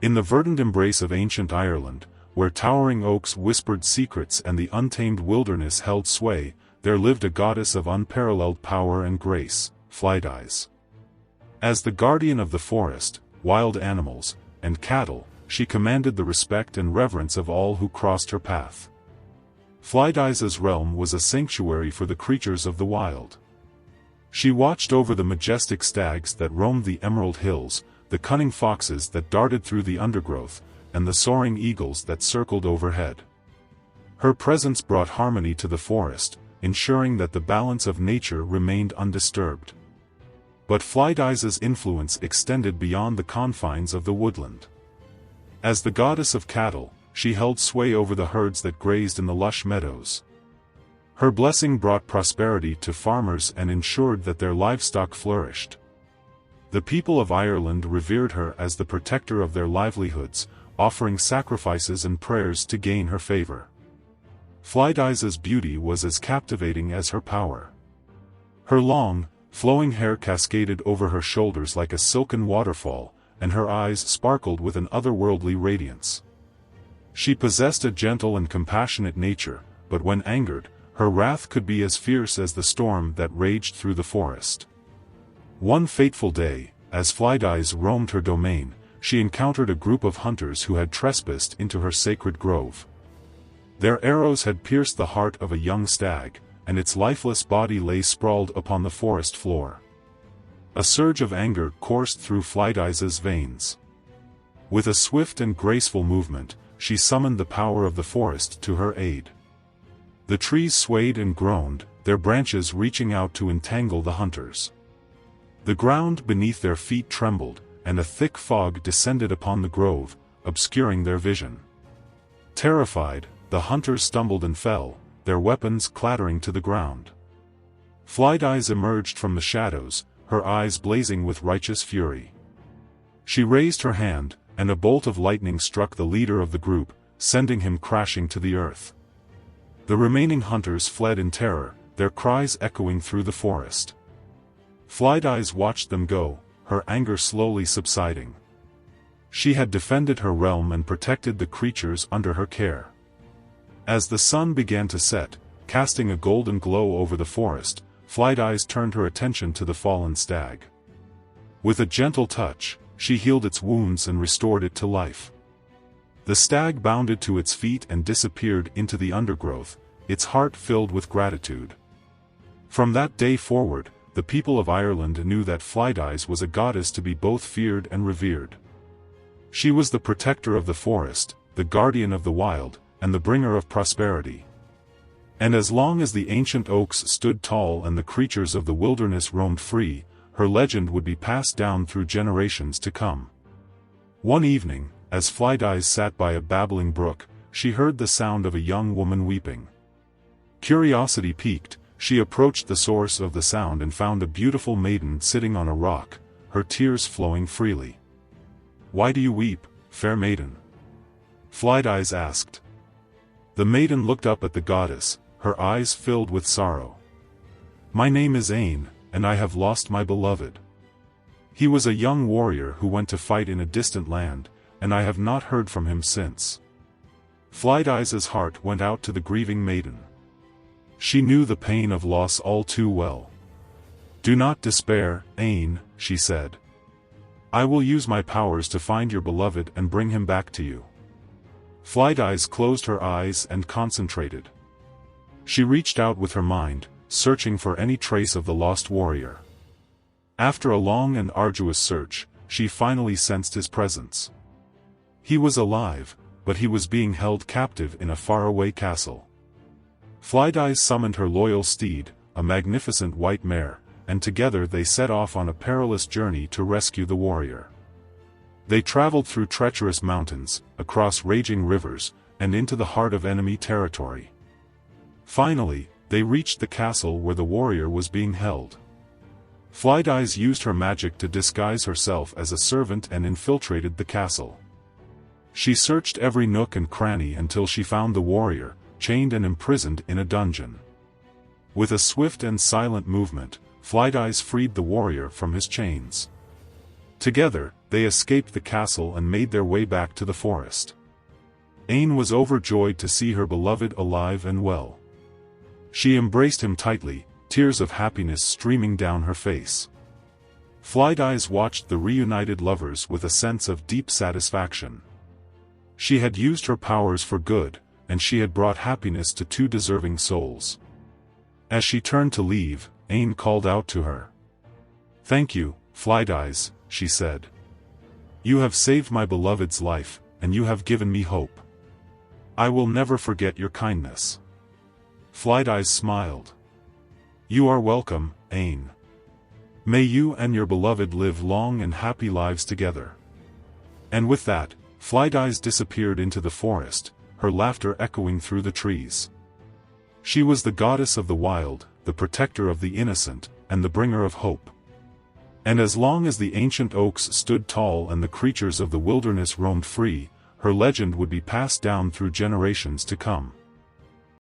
In the verdant embrace of ancient Ireland, where towering oaks whispered secrets and the untamed wilderness held sway, there lived a goddess of unparalleled power and grace, Flidais. As the guardian of the forest, wild animals, and cattle, she commanded the respect and reverence of all who crossed her path. Flidais's realm was a sanctuary for the creatures of the wild. She watched over the majestic stags that roamed the emerald hills, the cunning foxes that darted through the undergrowth, and the soaring eagles that circled overhead. Her presence brought harmony to the forest, ensuring that the balance of nature remained undisturbed. But Flidais's influence extended beyond the confines of the woodland. As the goddess of cattle, she held sway over the herds that grazed in the lush meadows. Her blessing brought prosperity to farmers and ensured that their livestock flourished. The people of Ireland revered her as the protector of their livelihoods, offering sacrifices and prayers to gain her favor. Flidais's beauty was as captivating as her power. Her long, flowing hair cascaded over her shoulders like a silken waterfall, and her eyes sparkled with an otherworldly radiance. She possessed a gentle and compassionate nature, but when angered, her wrath could be as fierce as the storm that raged through the forest. One fateful day, as Flidais roamed her domain, she encountered a group of hunters who had trespassed into her sacred grove. Their arrows had pierced the heart of a young stag, and its lifeless body lay sprawled upon the forest floor. A surge of anger coursed through Flidais's veins. With a swift and graceful movement, she summoned the power of the forest to her aid. The trees swayed and groaned, their branches reaching out to entangle the hunters. The ground beneath their feet trembled, and a thick fog descended upon the grove, obscuring their vision. Terrified, the hunters stumbled and fell, their weapons clattering to the ground. Flidais emerged from the shadows, her eyes blazing with righteous fury. She raised her hand, and a bolt of lightning struck the leader of the group, sending him crashing to the earth. The remaining hunters fled in terror, their cries echoing through the forest. Flidais watched them go, her anger slowly subsiding. She had defended her realm and protected the creatures under her care. As the sun began to set, casting a golden glow over the forest, Flidais turned her attention to the fallen stag. With a gentle touch, she healed its wounds and restored it to life. The stag bounded to its feet and disappeared into the undergrowth, its heart filled with gratitude. From that day forward, the people of Ireland knew that Flidais was a goddess to be both feared and revered. She was the protector of the forest, the guardian of the wild, and the bringer of prosperity. And as long as the ancient oaks stood tall and the creatures of the wilderness roamed free, her legend would be passed down through generations to come. One evening, as Flidais sat by a babbling brook, she heard the sound of a young woman weeping. Curiosity piqued, she approached the source of the sound and found a beautiful maiden sitting on a rock, her tears flowing freely. "Why do you weep, fair maiden?" Flidais asked. The maiden looked up at the goddess, her eyes filled with sorrow. "My name is Ain, and I have lost my beloved. He was a young warrior who went to fight in a distant land, and I have not heard from him since." Flidais's heart went out to the grieving maiden. She knew the pain of loss all too well. "Do not despair, Ain," she said. "I will use my powers to find your beloved and bring him back to you." Flidais closed her eyes and concentrated. She reached out with her mind, searching for any trace of the lost warrior. After a long and arduous search, she finally sensed his presence. He was alive, but he was being held captive in a faraway castle. Flidais summoned her loyal steed, a magnificent white mare, and together they set off on a perilous journey to rescue the warrior. They traveled through treacherous mountains, across raging rivers, and into the heart of enemy territory. Finally, they reached the castle where the warrior was being held. Flidais used her magic to disguise herself as a servant and infiltrated the castle. She searched every nook and cranny until she found the warrior, chained and imprisoned in a dungeon. With a swift and silent movement, Flidais freed the warrior from his chains. Together, they escaped the castle and made their way back to the forest. Ain was overjoyed to see her beloved alive and well. She embraced him tightly, tears of happiness streaming down her face. Flidais watched the reunited lovers with a sense of deep satisfaction. She had used her powers for good, and she had brought happiness to two deserving souls. As she turned to leave, Ain called out to her. "Thank you, Flidais," she said. "You have saved my beloved's life, and you have given me hope. I will never forget your kindness." Flidais smiled. "You are welcome, Ain. May you and your beloved live long and happy lives together." And with that, Flidais disappeared into the forest, her laughter echoing through the trees. She was the goddess of the wild, the protector of the innocent, and the bringer of hope. And as long as the ancient oaks stood tall and the creatures of the wilderness roamed free, her legend would be passed down through generations to come.